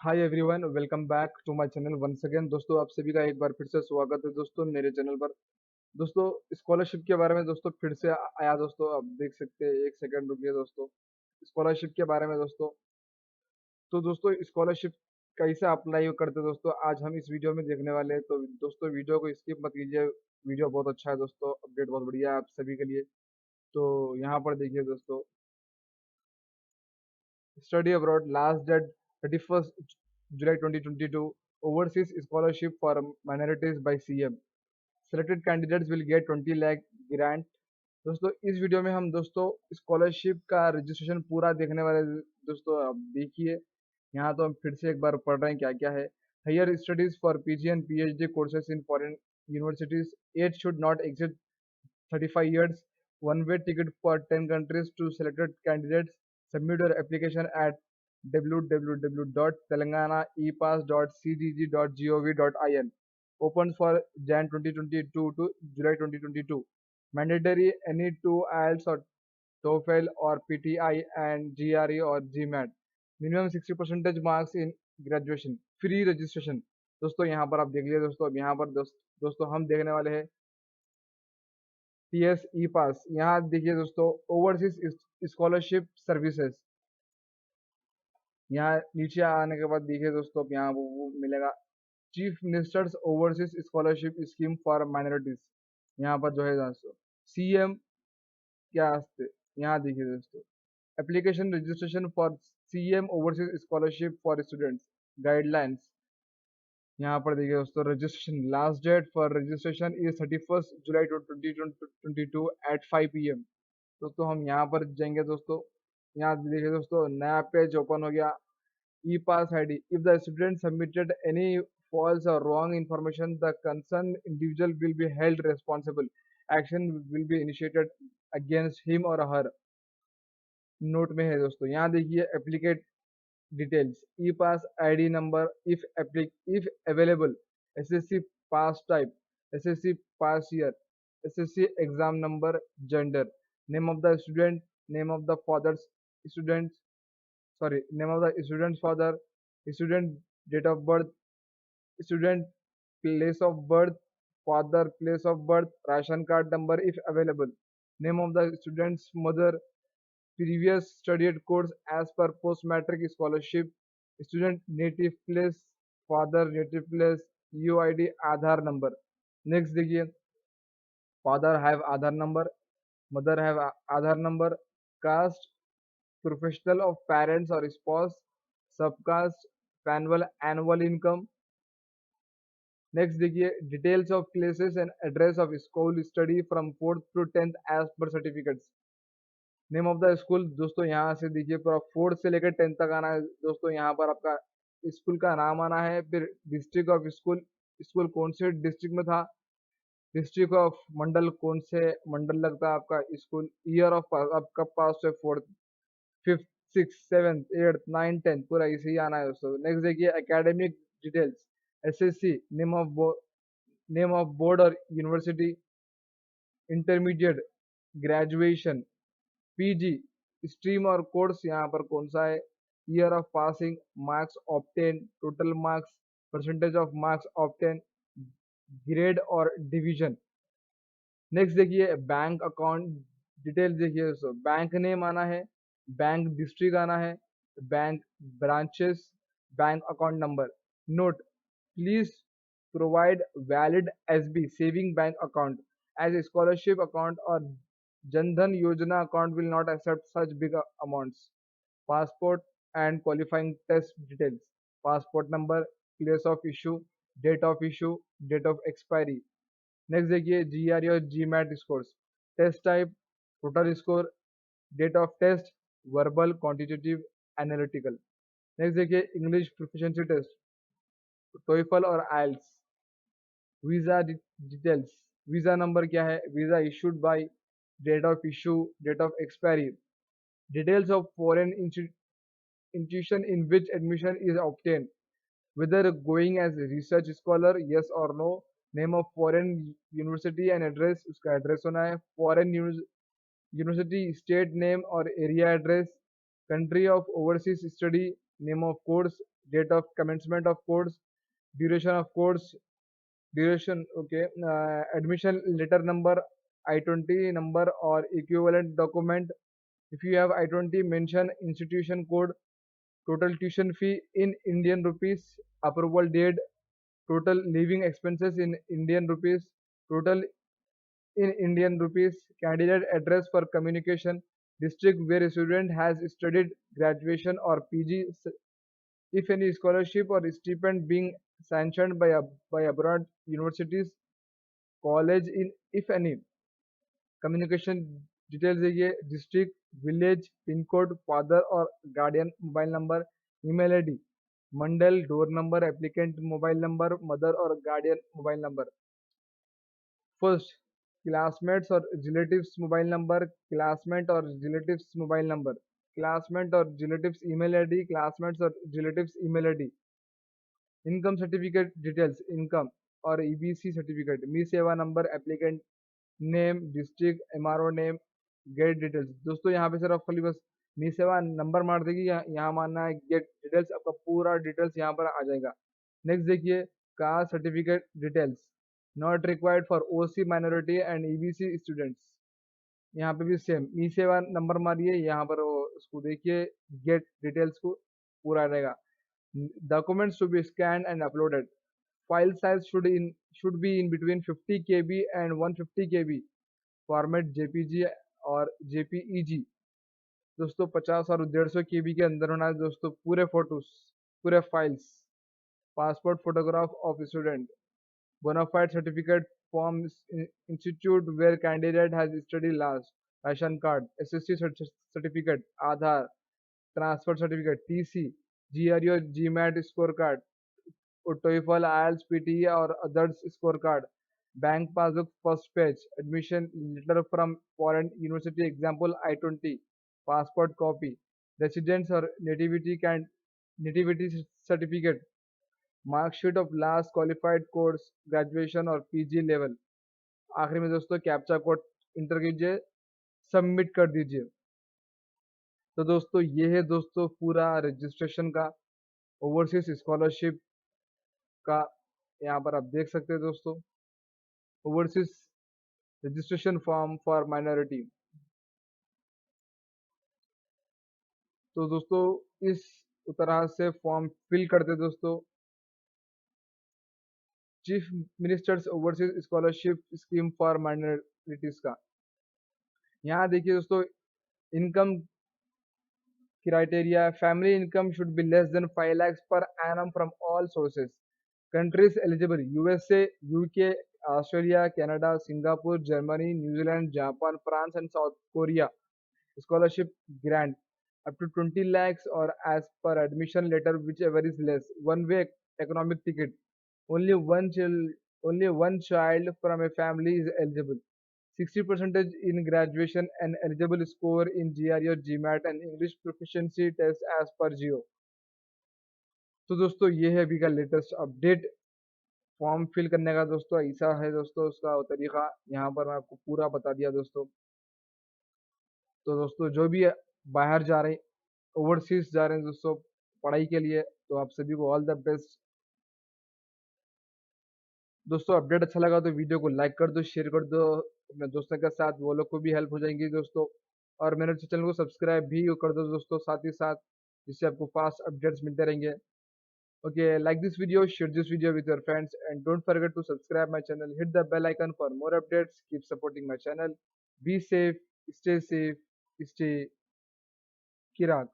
Hi everyone, welcome back to my channel once again. दोस्तों, आप सभी का एक बार फिर से स्वागत है दोस्तों मेरे चैनल पर। दोस्तों, स्कॉलरशिप के बारे में दोस्तों फिर से आया दोस्तों। आप देख सकते हैं, एक सेकंड रुकिए दोस्तों। स्कॉलरशिप के बारे में दोस्तों, तो दोस्तों स्कॉलरशिप कैसे अप्लाई करते हैं दोस्तों, आज हम इस वीडियो में देखने वाले हैं। तो दोस्तों वीडियो को स्किप मत कीजिए, वीडियो बहुत अच्छा है दोस्तों, अपडेट बहुत बढ़िया है आप सभी के लिए। तो यहाँ पर देखिए दोस्तों, study abroad last date 31st July 2022, overseas scholarship for minorities by CM, selected candidates will get 20 lakh grant। दोस्तों इस वीडियो में हम दोस्तों स्कॉलरशिप का रजिस्ट्रेशन पूरा देखने वाले हैं। दोस्तों आप देखिए, यहाँ तो हम फिर से एक बार पढ़ रहे हैं क्या क्या है। Higher studies for PG and PhD courses in foreign universities, age should not exceed 35 years, one way ticket for 10 countries to selected candidates. Submit your application at www.telanganaepass.cgg.gov.in. Open for Jan 2022 to July 2022. Mandatory any two IELTS or TOEFL or PTI and GRE or GMAT. Minimum 60 percentage marks in graduation. Free registration। दोस्तों यहाँ पर आप देख लीजिए दोस्तों, अब यहाँ पर दोस्तों हम देखने वाले हैं टीएस ई पास। यहाँ देखिए दोस्तों, ओवरसीज स्कॉलरशिप सर्विसेज। यहाँ नीचे आने के बाद देखिए दोस्तों, अब यहाँ वो मिलेगा chief ministers overseas scholarship scheme for minorities. यहाँ पर जो है दोस्तों सीएम क्या हस्ते, यहाँ देखिए दोस्तों application registration for CM overseas scholarship for students guidelines. यहाँ पर देखिए दोस्तों, registration last date for registration is 31 July 2022 at 5 PM। दोस्तों हम यहाँ पर जाएंगे दोस्तों, यहाँ देखिए दोस्तों नया पेज ओपन हो गया। E pass I D, if the student submitted any false or wrong information, the concerned individual will be held responsible. Action will be initiated against him or her। Note में है दोस्तों, यहाँ देखिए applicant details, e pass ID number if available, SSC pass type, SSC pass year, SSC exam number, gender, name of the student, name of the father's student, sorry name of the student father, student date of birth, student place of birth, father place of birth, ration card number if available, name of the students mother, previous studied course as per post matric scholarship, student native place, father native place, UID Aadhaar number. Next देखिए, father have Aadhaar number, mother have Aadhaar number, caste, professional of parents और spouse, subcaste, annual income. Next देखिए, details of places and address of school study from 4th to 10th as per certificates. Name of the school दोस्तों यहाँ से देखिए पूरा 4th से लेकर 10th तक आना है दोस्तों। यहाँ पर आपका स्कूल का नाम आना है, फिर डिस्ट्रिक्ट ऑफ स्कूल, स्कूल कौन से डिस्ट्रिक्ट में था, डिस्ट्रिक्ट ऑफ मंडल, कौन से मंडल लगता है आपका स्कूल, ईयर ऑफ पास, आप कब पास है, 4th 5th 6th 7th 8th 9th 10th, पूरा इसे ही आना है दोस्तों। नेक्स्ट देखिए academic details, SSC, name of board और university, intermediate, graduation, PG, stream और कोर्स यहाँ पर कौन सा है, year of passing, marks obtain, total marks, percentage of marks obtain, grade और डिवीजन। नेक्स्ट देखिए बैंक अकाउंट डिटेल, देखिए दोस्तों बैंक नेम आना है, बैंक डिस्ट्रिक्ट आना है, bank branches, bank account number. Note, please provide valid SB saving bank account as a scholarship account और Jan Dhan Yojana account will not accept such big amounts. Passport and qualifying test details, passport number, place of issue, date of expiry। Next देखिए GRE और GMAT scores, test type, total score, date of test, verbal, quantitative, analytical. Next देखिए English proficiency test, TOEFL और IELTS. Visa details, visa number क्या है, visa issued by, date of issue, date of expiry, details of foreign institution in which admission is obtained, whether going as a research scholar, yes or no, name of foreign university and address, उसका address होना है, foreign university state name और area address, country of overseas study, name of course, date of commencement of course, duration of course, duration, okay, admission letter number, I-20 number or equivalent document. If you have I-20, mention institution code, total tuition fee in Indian rupees, approval date, total living expenses in Indian rupees, total in Indian rupees, candidate address for communication, district where a student has studied, graduation or PG, if any scholarship or stipend being sanctioned by abroad universities, college in if any, communication details है ये district, village, pin code, father or guardian mobile number, email ID, mandal, door number, applicant mobile number, mother or guardian mobile number. First, classmates or relatives mobile number, classmate or relatives mobile number, classmate or relatives email ID, classmates or relatives email ID, income certificate details, income or EBC certificate, मी सेवा number, applicant name, district, MRO name, get details. दोस्तों यहाँ पे सिर्फ खाली बस मी सेवा number मार देगी, यहाँ मारना है get details, आपका पूरा डिटेल्स यहाँ पर आ जाएगा. नेक्स्ट देखिए, caste certificate details not required for OC minority and EBC students. यहाँ पे भी सेम ई सेवा नंबर मारिए, यहाँ पर उसको देखिए, गेट डिटेल्स को पूरा आ जाएगा. Documents to be scanned and uploaded. File size should be in between 50 KB and 150 KB. Format JPG और JPEG. दोस्तों 50 और 150 KB के अंदर होना है दोस्तों पूरे फोटोज, पूरे files. Passport photograph of student. Bonafide certificate from institute where candidate has studied last. Ration card, SSC certificate, Aadhaar, transfer certificate, TC, GRE or GMAT scorecard, TOEFL, IELTS, PTE or others scorecard, bank passbook first page, admission letter from foreign university, example I-20, passport copy, residence or nativity certificate, marksheet of last qualified course, graduation और PG level. आखिरी में दोस्तों captcha code inter कीजिए, submit कर दीजिए. तो दोस्तों ये है दोस्तों पूरा रजिस्ट्रेशन का, ओवरसीज स्कॉलरशिप का. यहाँ पर आप देख सकते हैं दोस्तों, overseas registration form for minority. तो दोस्तों इस तरह से फॉर्म फिल करते दोस्तों. Chief ministers overseas scholarship scheme for minorities का. यहाँ देखिए दोस्तों, income criteria, family income should be less than 5 lakhs per annum from all sources. Countries eligible: USA, UK, Australia, Canada, Singapore, Germany, New Zealand, Japan, France and South Korea. Scholarship grant up to 20 lakhs or as per admission letter, whichever is less. One way economic ticket. Only one child from a family is eligible. 60% in graduation and eligible score in GRE or GMAT and English proficiency test as per Geo. तो दोस्तों ये है अभी का latest update. Form fill करने का दोस्तों ऐसा है दोस्तों, उसका तरीका यहाँ पर मैं आपको पूरा बता दिया दोस्तों. तो दोस्तों जो भी बाहर जा रहे हैं, ओवरसीज जा रहे हैं दोस्तों पढ़ाई के लिए, तो आप सभी को ऑल द बेस्ट. दोस्तों अपडेट अच्छा लगा तो वीडियो को लाइक कर दो, शेयर कर दो अपने दोस्तों के साथ, वो लोग को भी हेल्प हो जाएंगी दोस्तों. और मेरे चैनल को सब्सक्राइब भी कर दो दोस्तों साथ ही साथ, जिससे आपको फास्ट अपडेट्स मिलते रहेंगे. Okay, like this video, share this video with your friends and don't forget to subscribe my channel, hit the bell icon for more updates, keep supporting my channel. Be safe, stay किराक.